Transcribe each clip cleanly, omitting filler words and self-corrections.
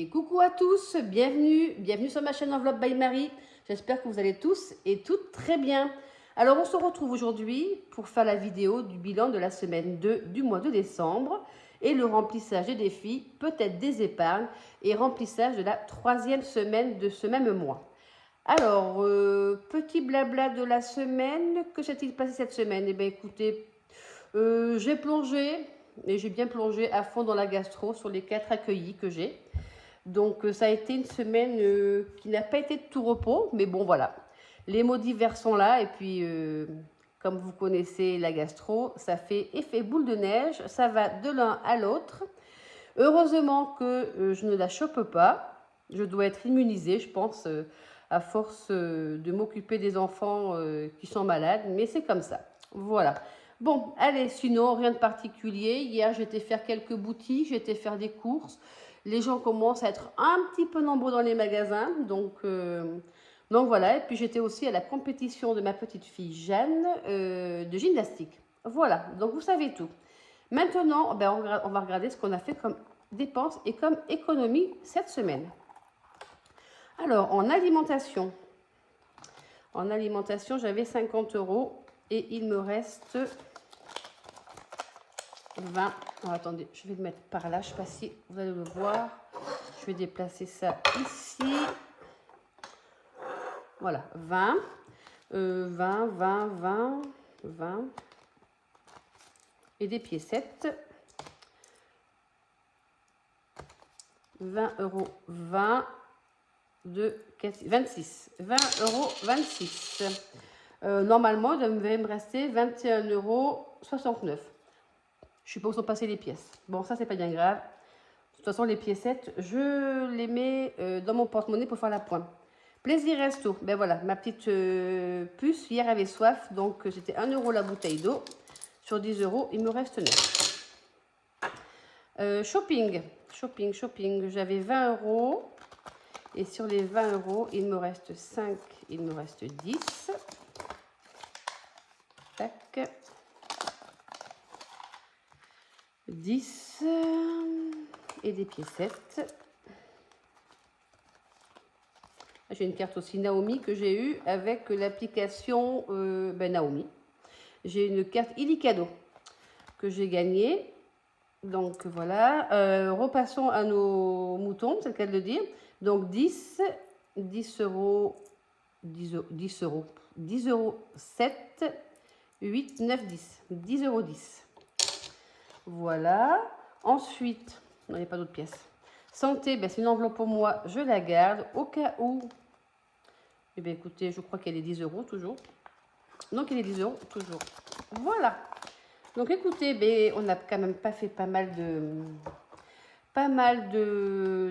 Et coucou à tous, bienvenue sur ma chaîne Enveloppe by Marie. J'espère que vous allez tous et toutes très bien. Alors on se retrouve aujourd'hui pour faire la vidéo du bilan de la semaine 2 du mois de décembre et le remplissage des défis, peut-être des épargnes et remplissage de la 3e semaine de ce même mois. Alors, petit blabla de la semaine, que s'est-il passé cette semaine? Eh bien écoutez, j'ai plongé, et j'ai bien plongé à fond dans la gastro sur les 4 accueillis que j'ai. Donc ça a été une semaine qui n'a pas été de tout repos, mais bon voilà. Les maux d'hiver sont là et puis comme vous connaissez la gastro, ça fait effet boule de neige, ça va de l'un à l'autre. Heureusement que je ne la chope pas, je dois être immunisée je pense à force de m'occuper des enfants qui sont malades, mais c'est comme ça. Voilà. Bon, allez, sinon rien de particulier. Hier j'étais faire quelques boutiques, j'étais faire des courses. Les gens commencent à être un petit peu nombreux dans les magasins, donc voilà. Et puis j'étais aussi à la compétition de ma petite fille Jeanne de gymnastique. Voilà, donc vous savez tout. Maintenant, ben, on va regarder ce qu'on a fait comme dépenses et comme économie cette semaine. Alors, en alimentation, j'avais 50 € et il me reste 20. Alors, attendez, je vais le mettre par là, je ne sais pas si vous allez le voir. Je vais déplacer ça ici. Voilà, 20. 20. Et des piécettes. 20 €, 20, 2, 4, 26. 20 €, 26. Normalement, il devait me rester 21,69 €. Je ne sais pas où sont passées les pièces. Bon, ça, c'est pas bien grave. De toute façon, les piécettes, je les mets dans mon porte-monnaie pour faire la pointe. Plaisir resto. Ben voilà, ma petite puce, hier, avait soif. Donc, j'étais 1 € la bouteille d'eau. Sur 10 €, il me reste 9. Shopping. J'avais 20 €. Et sur les 20 €, il me reste 5, il me reste 10. Tac. 10 et des piécettes. J'ai une carte aussi Naomi que j'ai eue avec l'application Naomi. J'ai une carte Illicado que j'ai gagnée. Donc voilà. Repassons à nos moutons, c'est le cas de le dire. Donc 10 €, 7, 8, 9, 10. 10 € 10. Voilà. Ensuite, il n'y a pas d'autres pièces. Santé, ben c'est une enveloppe pour moi, je la garde au cas où. Eh bien écoutez, je crois qu'elle est 10 € toujours. Donc elle est 10 € toujours. Voilà. Donc écoutez, ben, on n'a quand même pas fait pas mal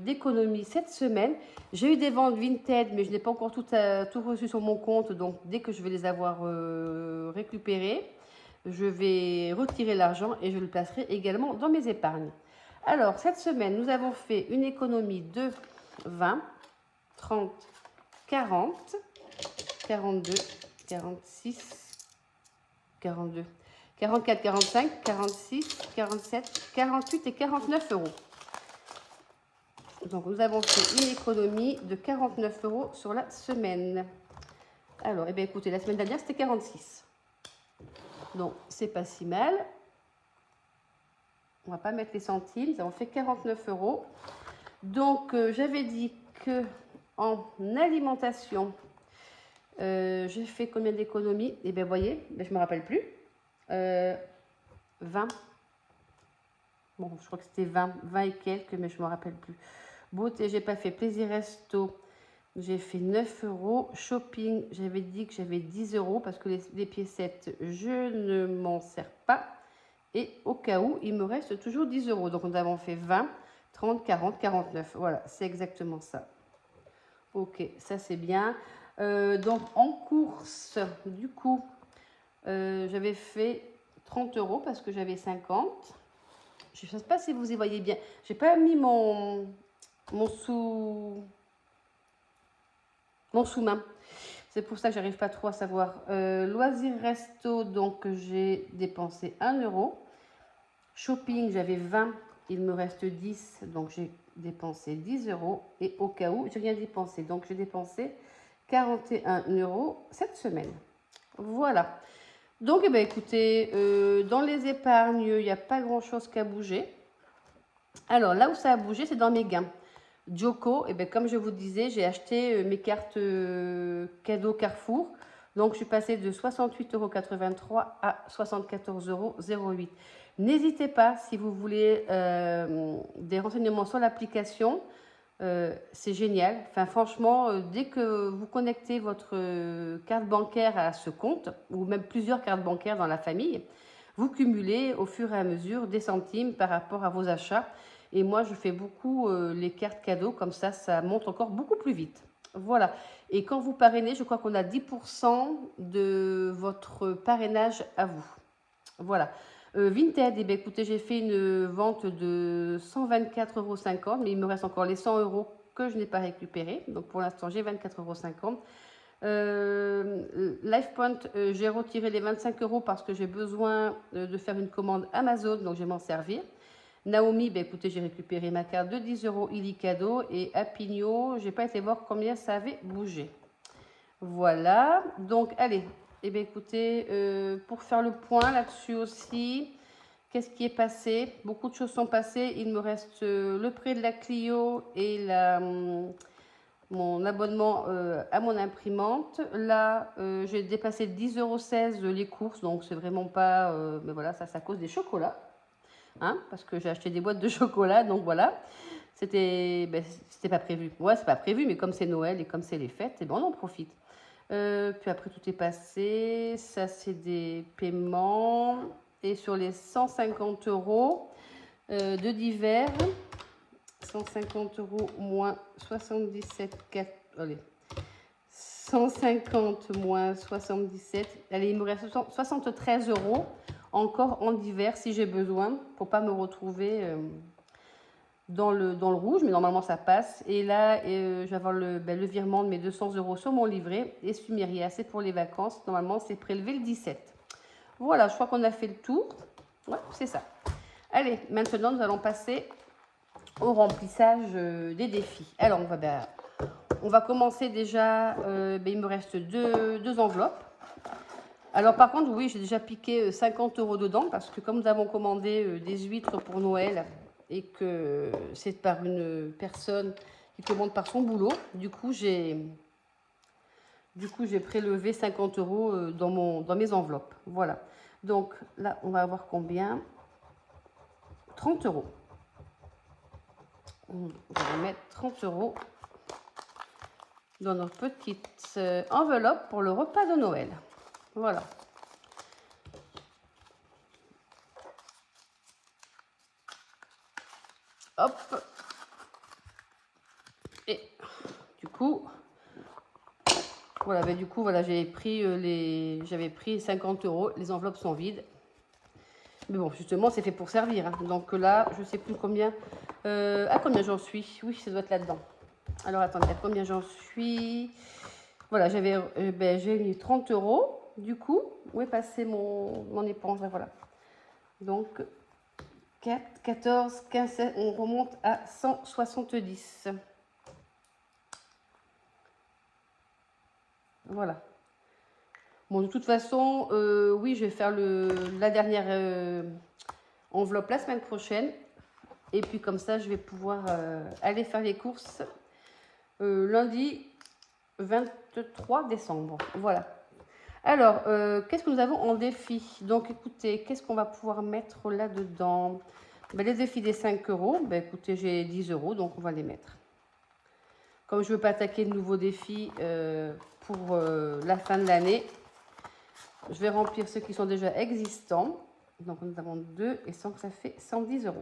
d'économies cette semaine. J'ai eu des ventes Vinted, mais je n'ai pas encore tout reçu sur mon compte. Donc dès que je vais les avoir récupérées, je vais retirer l'argent et je le placerai également dans mes épargnes. Alors, cette semaine, nous avons fait une économie de 20, 30, 40, 42, 46, 42, 44, 45, 46, 47, 48 et 49 €. Donc, nous avons fait une économie de 49 € sur la semaine. Alors, eh bien, écoutez, la semaine dernière, c'était 46. Donc, c'est pas si mal. On va pas mettre les centimes. Nous avons fait 49 €. Donc, j'avais dit que en alimentation, j'ai fait combien d'économies? Eh bien, voyez, je me rappelle plus. 20. Bon, je crois que c'était 20 et quelques, mais je me rappelle plus. Beauté, j'ai pas fait. Plaisir resto, j'ai fait 9 €. Shopping, j'avais dit que j'avais 10 € parce que les piécettes, je ne m'en sers pas. Et au cas où, il me reste toujours 10 €. Donc, nous avons fait 20, 30, 40, 49. Voilà, c'est exactement ça. Ok, ça c'est bien. Donc, en course, du coup, j'avais fait 30 € parce que j'avais 50. Je ne sais pas si vous y voyez bien. Je n'ai pas mis mon sous-main. C'est pour ça que j'arrive pas trop à savoir. Loisirs resto, donc j'ai dépensé 1 €. Shopping, j'avais 20, il me reste 10, donc j'ai dépenser 10 euros et au cas où, j'ai rien dépensé. Donc, j'ai dépensé 41 euros cette semaine. Voilà. Donc, eh ben, écoutez, dans les épargnes, il n'y a pas grand-chose qu'à bouger. Alors, là où ça a bougé, c'est dans mes gains. Joko, eh ben, comme je vous disais, j'ai acheté mes cartes cadeaux Carrefour. Donc, je suis passée de 68,83 € à 74,08 €. N'hésitez pas, si vous voulez des renseignements sur l'application, c'est génial. Enfin, franchement, dès que vous connectez votre carte bancaire à ce compte, ou même plusieurs cartes bancaires dans la famille, vous cumulez au fur et à mesure des centimes par rapport à vos achats. Et moi, je fais beaucoup les cartes cadeaux, comme ça monte encore beaucoup plus vite. Voilà. Et quand vous parrainez, je crois qu'on a 10% de votre parrainage à vous. Voilà. Vinted, eh bien, écoutez, j'ai fait une vente de 124,50 €, mais il me reste encore les 100 € que je n'ai pas récupérés. Donc pour l'instant, j'ai 24,50 €. LifePoint, j'ai retiré les 25 € parce que j'ai besoin de faire une commande Amazon, donc je vais m'en servir. Naomi, ben écoutez, j'ai récupéré ma carte de 10 € Illy Cadeau. Et Apigno, j'ai pas été voir combien ça avait bougé. Voilà, donc allez, eh bien, écoutez, pour faire le point là-dessus aussi, qu'est-ce qui est passé? Beaucoup de choses sont passées. Il me reste le prêt de la Clio et mon abonnement à mon imprimante. Là, j'ai dépassé 10,16 € les courses, donc c'est vraiment pas... mais voilà, ça c'est à cause des chocolats. Hein, parce que j'ai acheté des boîtes de chocolat, donc voilà. C'était pas prévu. Ouais, c'est pas prévu, mais comme c'est Noël et comme c'est les fêtes, et ben on en profite. Puis après, tout est passé. Ça, c'est des paiements. Et sur les 150 € de divers, 150 € moins 77,4. Allez. 150 moins 77. Allez, il me reste 73 € encore en divers si j'ai besoin pour pas me retrouver dans le rouge, mais normalement ça passe. Et là, je vais avoir le virement de mes 200 € sur mon livret. Et Sumeria, c'est pour les vacances. Normalement, c'est prélevé le 17. Voilà, je crois qu'on a fait le tour. Ouais, c'est ça. Allez, maintenant, nous allons passer au remplissage des défis. Alors, on va commencer déjà. Il me reste deux enveloppes. Alors, par contre, oui, j'ai déjà piqué 50 € dedans parce que comme nous avons commandé des huîtres pour Noël, et que c'est par une personne qui commande par son boulot. Du coup, j'ai prélevé 50 € dans mes enveloppes. Voilà. Donc là, on va avoir combien? 30 €. On va mettre 30 € dans notre petite enveloppe pour le repas de Noël. Voilà. Hop. Et du coup, voilà, j'avais pris 50 €. Les enveloppes sont vides. Mais bon, justement, c'est fait pour servir. Hein. Donc là, je ne sais plus combien. À combien j'en suis? Oui, ça doit être là-dedans. Alors attendez, à combien j'en suis? Voilà, j'ai mis 30 €. Du coup, où est passé mon éponge? Voilà. Donc 4, 14, 15, 16, on remonte à 170. Voilà. Bon, de toute façon, oui, je vais faire la dernière enveloppe la semaine prochaine. Et puis comme ça, je vais pouvoir aller faire les courses lundi 23 décembre. Voilà. Alors, qu'est-ce que nous avons en défi? Donc, écoutez, qu'est-ce qu'on va pouvoir mettre là-dedans? Les défis des 5 €. Écoutez, j'ai 10 €, donc on va les mettre. Comme je ne veux pas attaquer de nouveaux défis pour la fin de l'année, je vais remplir ceux qui sont déjà existants. Donc, nous avons 2 et 100, ça fait 110 €.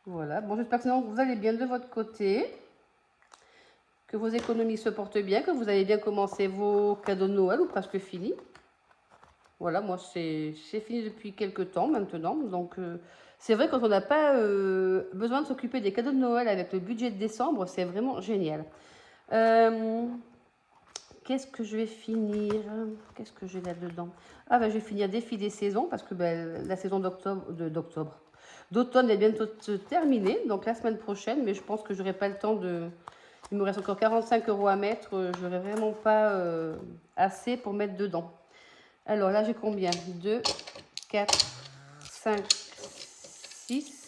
Voilà. Bon, j'espère que vous allez bien de votre côté, que vos économies se portent bien, que vous avez bien commencé vos cadeaux de Noël ou presque fini. Voilà, moi, c'est fini depuis quelques temps maintenant. Donc, c'est vrai, quand on n'a pas besoin de s'occuper des cadeaux de Noël avec le budget de décembre, c'est vraiment génial. qu'est-ce que je vais finir? Qu'est-ce que j'ai là-dedans? Ah, ben, je vais finir Défi des saisons parce que ben, la saison d'automne est bientôt terminée, donc la semaine prochaine, mais je pense que j'aurai pas le temps de... Il me reste encore 45 € à mettre, je n'aurai vraiment pas assez pour mettre dedans. Alors là, j'ai combien? 2, 4, 5, 6,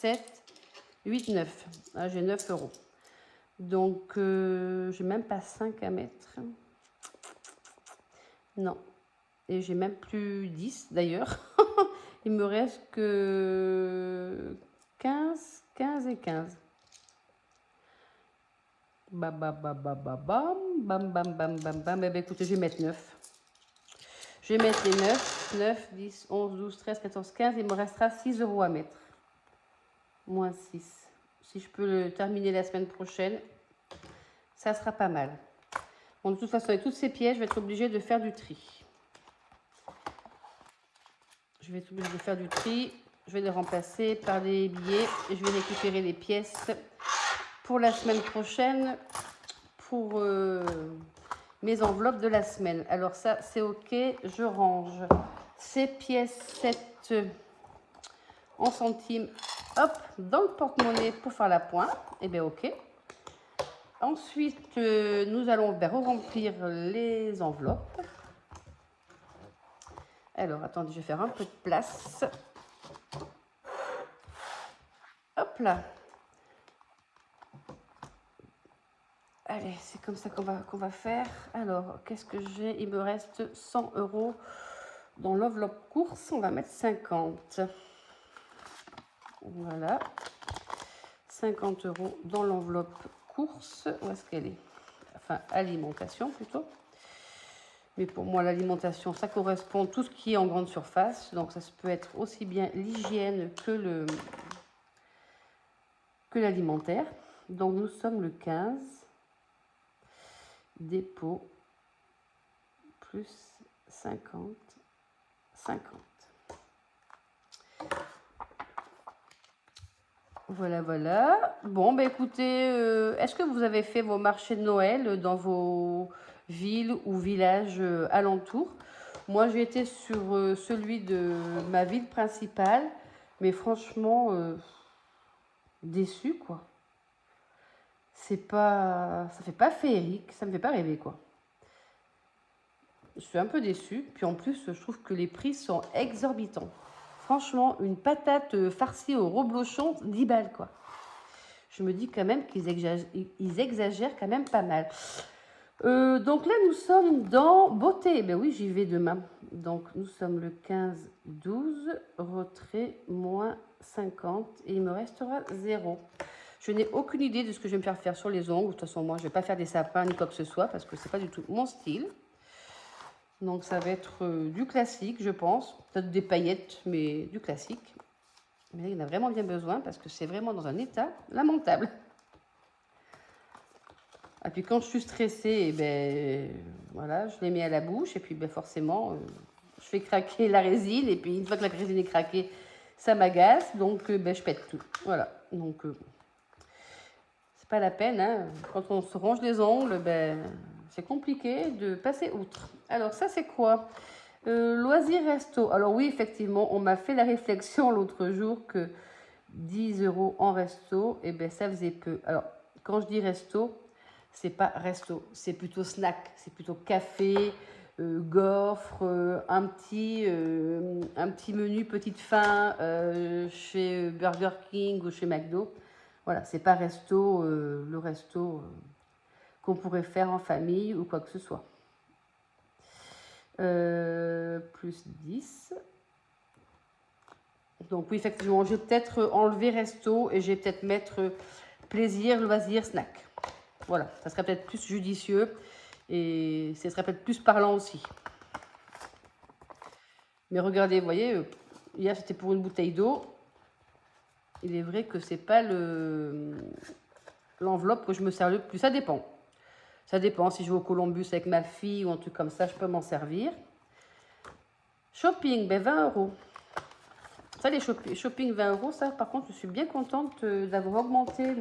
7, 8, 9. Ah, j'ai 9 €. Donc, j'ai même pas 5 à mettre. Non. Et j'ai même plus 10 d'ailleurs. Il me reste que 15 et 15. Bam, bam, bam, bam, bam, bam, bam, bam, bam, bam. Eh bien, écoutez, je vais mettre 9. Je vais mettre les 9, 10, 11, 12, 13, 14, 15. Il me restera 6 € à mettre. Moins 6. Si je peux le terminer la semaine prochaine, ça sera pas mal. Bon, de toute façon, avec toutes ces pièces, je vais être obligée de faire du tri. Je vais être obligée de faire du tri. Je vais les remplacer par des billets et je vais récupérer les pièces pour la semaine prochaine pour mes enveloppes de la semaine. Alors ça, c'est ok. Je range ces pièces 7 en centimes, hop, dans le porte-monnaie pour faire la pointe. Et bien ok. Ensuite, nous allons remplir les enveloppes. Alors, attendez, je vais faire un peu de place. Hop là. Allez, c'est comme ça qu'on va faire. Alors, qu'est-ce que j'ai? Il me reste 100 € dans l'enveloppe course. On va mettre 50. Voilà. 50 € dans l'enveloppe course. Où est-ce qu'elle est? Enfin, alimentation plutôt. Mais pour moi, l'alimentation, ça correspond à tout ce qui est en grande surface. Donc, ça peut être aussi bien l'hygiène que l'alimentaire. Donc, nous sommes le 15. Dépôt plus 50, 50. Voilà, voilà. Bon, ben écoutez, est-ce que vous avez fait vos marchés de Noël dans vos villes ou villages alentours? Moi, j'ai été sur celui de ma ville principale, mais franchement, déçue, quoi. Ça fait pas féerique, ça me fait pas rêver, quoi. Je suis un peu déçue, puis en plus, je trouve que les prix sont exorbitants. Franchement, une patate farcie au reblochon, 10 balles, quoi. Je me dis quand même qu'ils exagèrent quand même pas mal. Donc là, nous sommes dans beauté. Ben oui, j'y vais demain. Donc, nous sommes le 15-12, retrait, moins 50, et il me restera 0. Je n'ai aucune idée de ce que je vais me faire sur les ongles. De toute façon, moi, je ne vais pas faire des sapins ni quoi que ce soit, parce que c'est pas du tout mon style. Donc, ça va être du classique, je pense. Peut-être des paillettes, mais du classique. Mais là, il en a vraiment bien besoin, parce que c'est vraiment dans un état lamentable. Et puis quand je suis stressée, eh ben, voilà, je les mets à la bouche et puis ben, forcément, je fais craquer la résine et puis une fois que la résine est craquée, ça m'agace, donc ben, je pète tout. Voilà, donc c'est pas la peine, hein. Quand on se range les ongles, ben, c'est compliqué de passer outre. Alors ça c'est quoi? Loisirs resto. Alors oui, effectivement, on m'a fait la réflexion l'autre jour que 10 € en resto, et ben ça faisait peu. Alors quand je dis resto, c'est pas resto, c'est plutôt snack, c'est plutôt café, gaufre, un petit menu petite faim chez Burger King ou chez McDo. Voilà, c'est pas resto, le resto qu'on pourrait faire en famille ou quoi que ce soit. Plus 10. Donc oui, effectivement, je vais peut-être enlever resto et je vais peut-être mettre plaisir, loisir, snack. Voilà, ça serait peut-être plus judicieux et ce serait peut-être plus parlant aussi. Mais regardez, vous voyez, hier c'était pour une bouteille d'eau. Il est vrai que c'est pas l'enveloppe que je me sers le plus. Ça dépend. Ça dépend. Si je vais au Columbus avec ma fille ou un truc comme ça, je peux m'en servir. Shopping, ben 20 €. Ça, les shopping 20 €, ça par contre, je suis bien contente d'avoir augmenté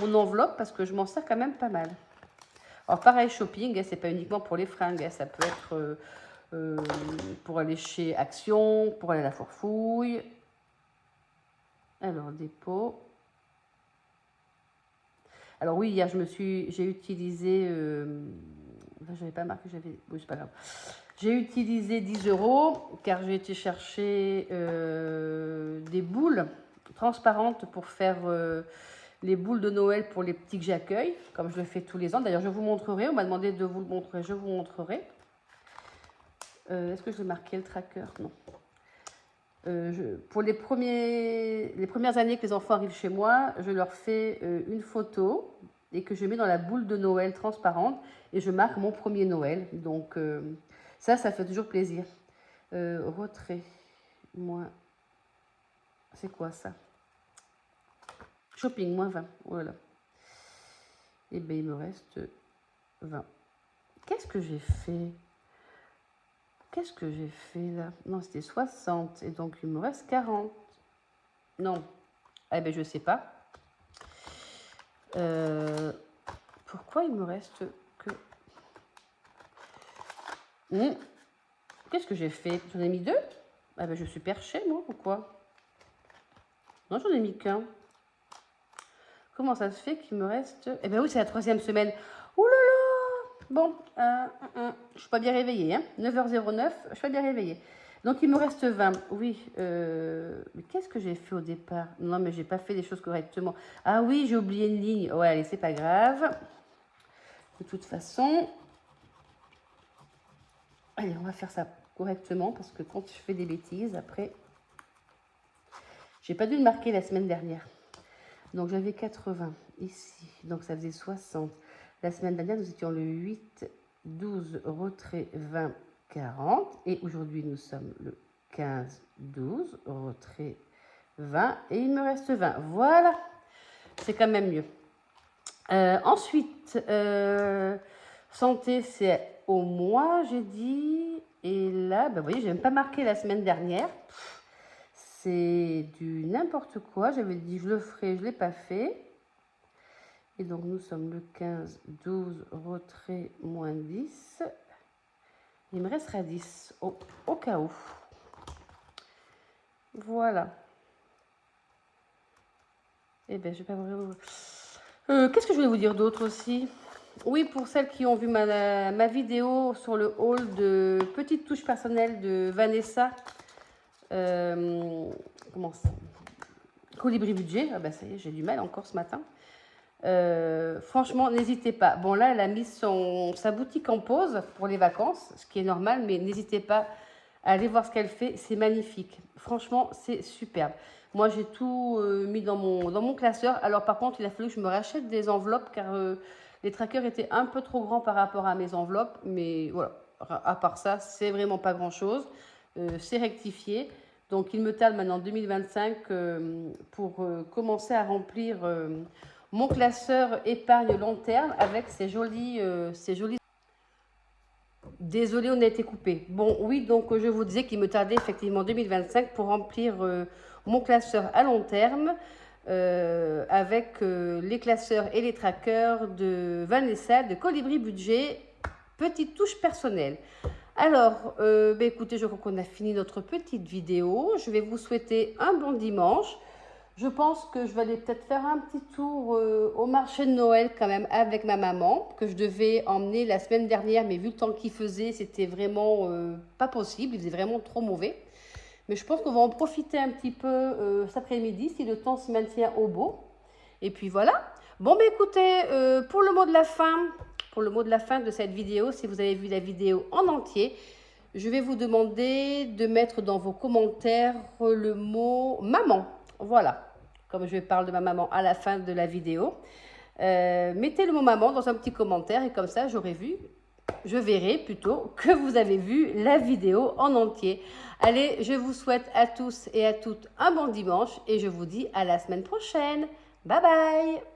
mon enveloppe parce que je m'en sers quand même pas mal. Alors pareil, shopping, c'est pas uniquement pour les fringues, ça peut être pour aller chez Action, pour aller à la Fourfouille. Alors, dépôt. Alors oui, hier, j'ai utilisé... Enfin, j'avais pas marqué, j'avais... Oui, c'est pas grave. J'ai utilisé 10 € car j'ai été chercher des boules transparentes pour faire les boules de Noël pour les petits que j'accueille, comme je le fais tous les ans. D'ailleurs, je vous montrerai. On m'a demandé de vous le montrer. Je vous montrerai. Est-ce que j'ai marqué le tracker? Non. Pour les premières années que les enfants arrivent chez moi, je leur fais une photo et que je mets dans la boule de Noël transparente et je marque mon premier Noël. Donc ça fait toujours plaisir. Retrait, moins... C'est quoi ça? Shopping, moins 20. Voilà. Et bien, il me reste 20. Qu'est-ce que j'ai fait? Qu'est-ce que j'ai fait là? Non, c'était 60. Et donc, il me reste 40. Non. Eh bien, je ne sais pas. Pourquoi il me reste que... Qu'est-ce que j'ai fait? J'en ai mis 2? Ah ben, je suis perchée, moi. Pourquoi? Non, j'en ai mis qu'un. Comment ça se fait qu'il me reste... Eh bien oui, c'est la 3e semaine. Ouh là là! Bon, je ne suis pas bien réveillée. Hein. 9h09, je ne suis pas bien réveillée. Donc, il me reste 20. Oui, mais qu'est-ce que j'ai fait au départ? Non, mais je n'ai pas fait les choses correctement. Ah oui, j'ai oublié une ligne. Ouais, allez, c'est pas grave. De toute façon... Allez, on va faire ça correctement parce que quand je fais des bêtises, après... J'ai pas dû le marquer la semaine dernière. Donc, j'avais 80 ici. Donc, ça faisait 60. La semaine dernière, nous étions le 8, 12, retrait 20, 40. Et aujourd'hui, nous sommes le 15, 12, retrait 20. Et il me reste 20. Voilà. C'est quand même mieux. Ensuite, santé, c'est au mois, j'ai dit. Et là, ben, vous voyez, je n'ai même pas marqué la semaine dernière. C'est du n'importe quoi. J'avais dit je le ferai, je ne l'ai pas fait. Et donc nous sommes le 15, 12, retrait, moins 10. Il me restera 10 au cas où. Voilà. Eh bien, je vais pas vraiment... qu'est-ce que je voulais vous dire d'autre aussi? Oui, pour celles qui ont vu ma vidéo sur le haul de Petites touches personnelles de Vanessa. Comment ça? Colibri Budget. Ah ben ça y est, j'ai du mal encore ce matin. Franchement, n'hésitez pas. Bon, là, elle a mis sa boutique en pause pour les vacances, ce qui est normal, mais n'hésitez pas à aller voir ce qu'elle fait. C'est magnifique. Franchement, c'est superbe. Moi, j'ai tout mis dans mon classeur. Alors, par contre, il a fallu que je me rachète des enveloppes car les trackers étaient un peu trop grands par rapport à mes enveloppes. Mais voilà, à part ça, c'est vraiment pas grand-chose. C'est rectifié. Donc, il me tarde maintenant 2025 pour commencer à remplir mon classeur épargne long terme avec ces jolis... Désolée, on a été coupé. Bon, oui, donc je vous disais qu'il me tardait effectivement 2025 pour remplir mon classeur à long terme avec les classeurs et les trackers de Vanessa, de Colibri Budget, petite touche personnelle. Alors, écoutez, je crois qu'on a fini notre petite vidéo. Je vais vous souhaiter un bon dimanche. Je pense que je vais aller peut-être faire un petit tour au marché de Noël quand même avec ma maman, que je devais emmener la semaine dernière, mais vu le temps qu'il faisait, c'était vraiment pas possible, il faisait vraiment trop mauvais. Mais je pense qu'on va en profiter un petit peu cet après-midi, si le temps se maintient au beau. Et puis voilà. Bon, écoutez, pour le mot de la fin de cette vidéo, si vous avez vu la vidéo en entier, je vais vous demander de mettre dans vos commentaires le mot « maman ». Voilà, comme je parle de ma maman à la fin de la vidéo. Mettez le mot maman dans un petit commentaire et comme ça, je verrai plutôt que vous avez vu la vidéo en entier. Allez, je vous souhaite à tous et à toutes un bon dimanche et je vous dis à la semaine prochaine. Bye bye!